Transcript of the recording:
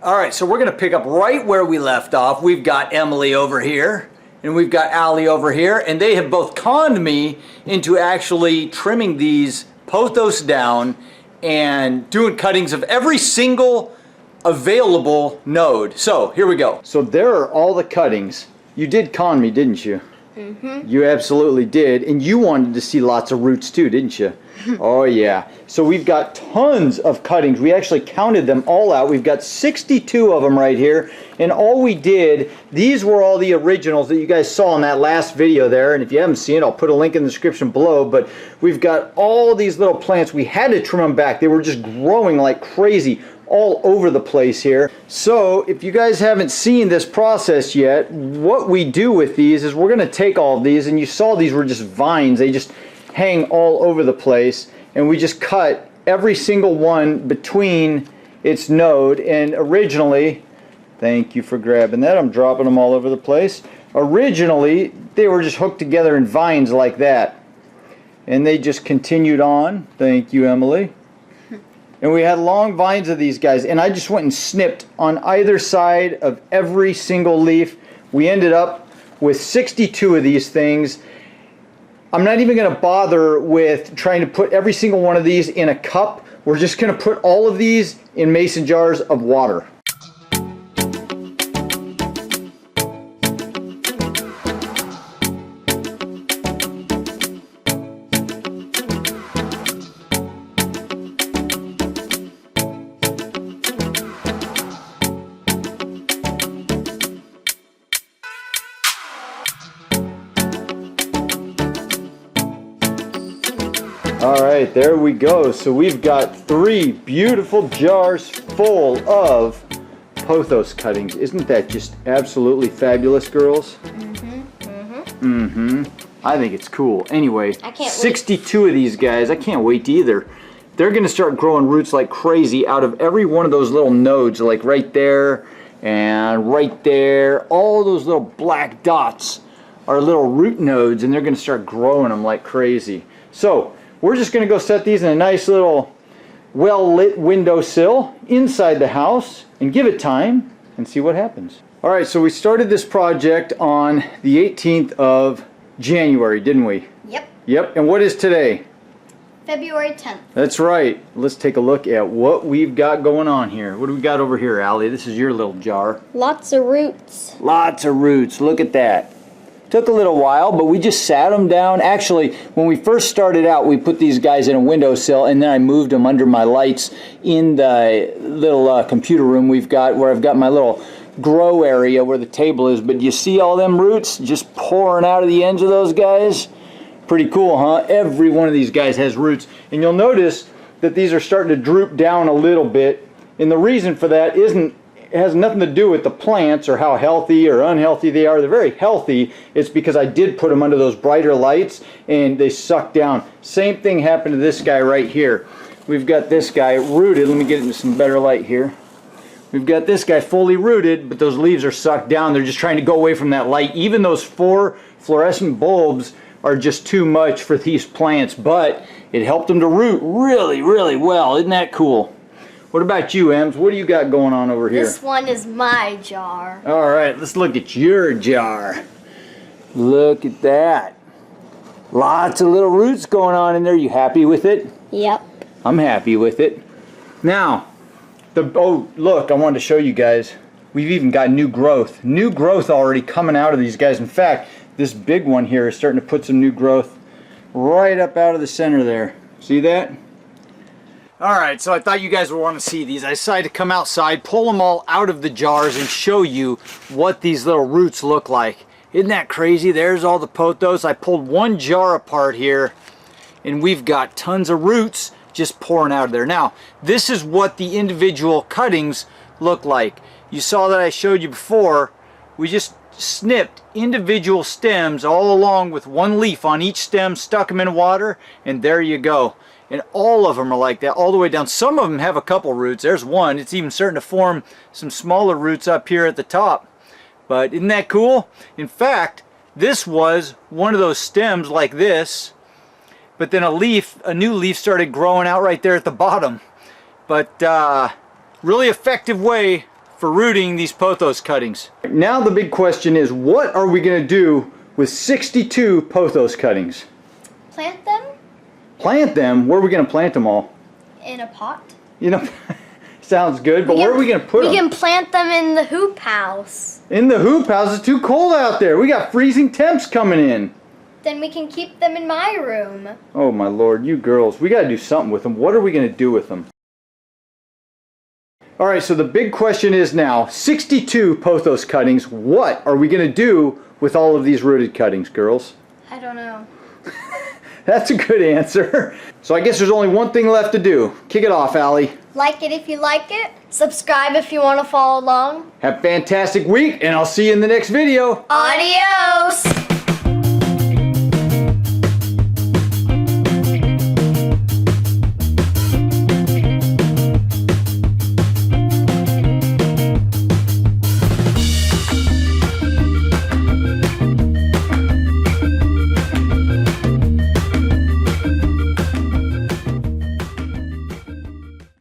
All right, so we're going to pick up right where we left off. We've got Emily over here, and we've got Allie over here, and they have both conned me into actually trimming these pothos down and doing cuttings of every single available node. So here we go. So there are all the cuttings. You did con me, didn't you? Mm-hmm. You absolutely did, and you wanted to see lots of roots too, didn't you? Oh yeah. So we've got tons of cuttings. We actually counted them all out. We've got 62 of them right here, and all we did, these were all the originals that you guys saw in that last video there, and if you haven't seen it, I'll put a link in the description below. But we've got all these little plants. We had to trim them back. They were just growing like crazy all over the place here. So if you guys haven't seen this process yet, what we do with these is we're going to take all of these, and you saw these were just vines. They just hang all over the place, and we just cut every single one between its node. And originally, thank you for grabbing that, I'm dropping them all over the place. Originally they were just hooked together in vines like that, and they just continued on. Thank you, Emily. And we had long vines of these guys, and I just went and snipped on either side of every single leaf. We ended up with 62 of these things. I'm not even going to bother with trying to put every single one of these in a cup. We're just going to put all of these in mason jars of water. Alright, there we go. So we've got 3 beautiful jars full of pothos cuttings. Isn't that just absolutely fabulous, girls? I think it's cool. Anyway, I can't 62 wait. Of these guys. I can't wait either. They're going to start growing roots like crazy out of every one of those little nodes, like right there and right there. All those little black dots are little root nodes, and they're going to start growing them like crazy. So we're just going to go set these in a nice little well-lit windowsill inside the house and give it time and see what happens. Alright, so we started this project on the 18th of January, didn't we? Yep. Yep, and what is today? February 10th. That's right. Let's take a look at what we've got going on here. What do we got over here, Allie? This is your little jar. Lots of roots. Lots of roots. Look at that. Took a little while, but we just sat them down. Actually, when we first started out, we put these guys in a windowsill, and then I moved them under my lights in the little computer room we've got, where I've got my little grow area where the table is. But you see all them roots just pouring out of the ends of those guys? Pretty cool, huh? Every one of these guys has roots. And you'll notice that these are starting to droop down a little bit. And the reason for that it has nothing to do with the plants or how healthy or unhealthy they are. They're very healthy. It's because I did put them under those brighter lights and they suck down. Same thing happened to this guy right here. We've got this guy rooted. Let me get into some better light here. We've got this guy fully rooted, but those leaves are sucked down. They're just trying to go away from that light. Even those 4 fluorescent bulbs are just too much for these plants, but it helped them to root really, really well. Isn't that cool? What about you, Ems? What do you got going on over here? This one is my jar. All right, let's look at your jar. Look at that. Lots of little roots going on in there. You happy with it? Yep. I'm happy with it. Now, oh, look, I wanted to show you guys. We've even got new growth. New growth already coming out of these guys. In fact, this big one here is starting to put some new growth right up out of the center there. See that? Alright, so I thought you guys would want to see these. I decided to come outside, pull them all out of the jars, and show you what these little roots look like. Isn't that crazy? There's all the pothos. I pulled one jar apart here, and we've got tons of roots just pouring out of there. Now, this is what the individual cuttings look like. You saw that I showed you before. We just snipped individual stems all along with one leaf on each stem, stuck them in water, and there you go. And all of them are like that all the way down. Some of them have a couple roots. There's one. It's even starting to form some smaller roots up here at the top. But isn't that cool? In fact, this was one of those stems like this, but then a new leaf started growing out right there at the bottom. But really effective way for rooting these pothos cuttings. Now the big question is, what are we going to do with 62 pothos cuttings? Plant them Plant them? Where are we going to plant them all? in a pot. You know, sounds good, but where are we going to put them? We can plant them in the hoop house. In the hoop house. It's too cold out there. We got freezing temps coming in. Then we can keep them in my room. Oh my lord, you girls, we got to do something with them. What are we going to do with them? All right, so the big question is now, 62 pothos cuttings, what are we going to do with all of these rooted cuttings, girls? I don't know. That's a good answer. So I guess there's only one thing left to do. Kick it off, Allie. Like it if you like it. Subscribe if you want to follow along. Have a fantastic week, and I'll see you in the next video. Adios!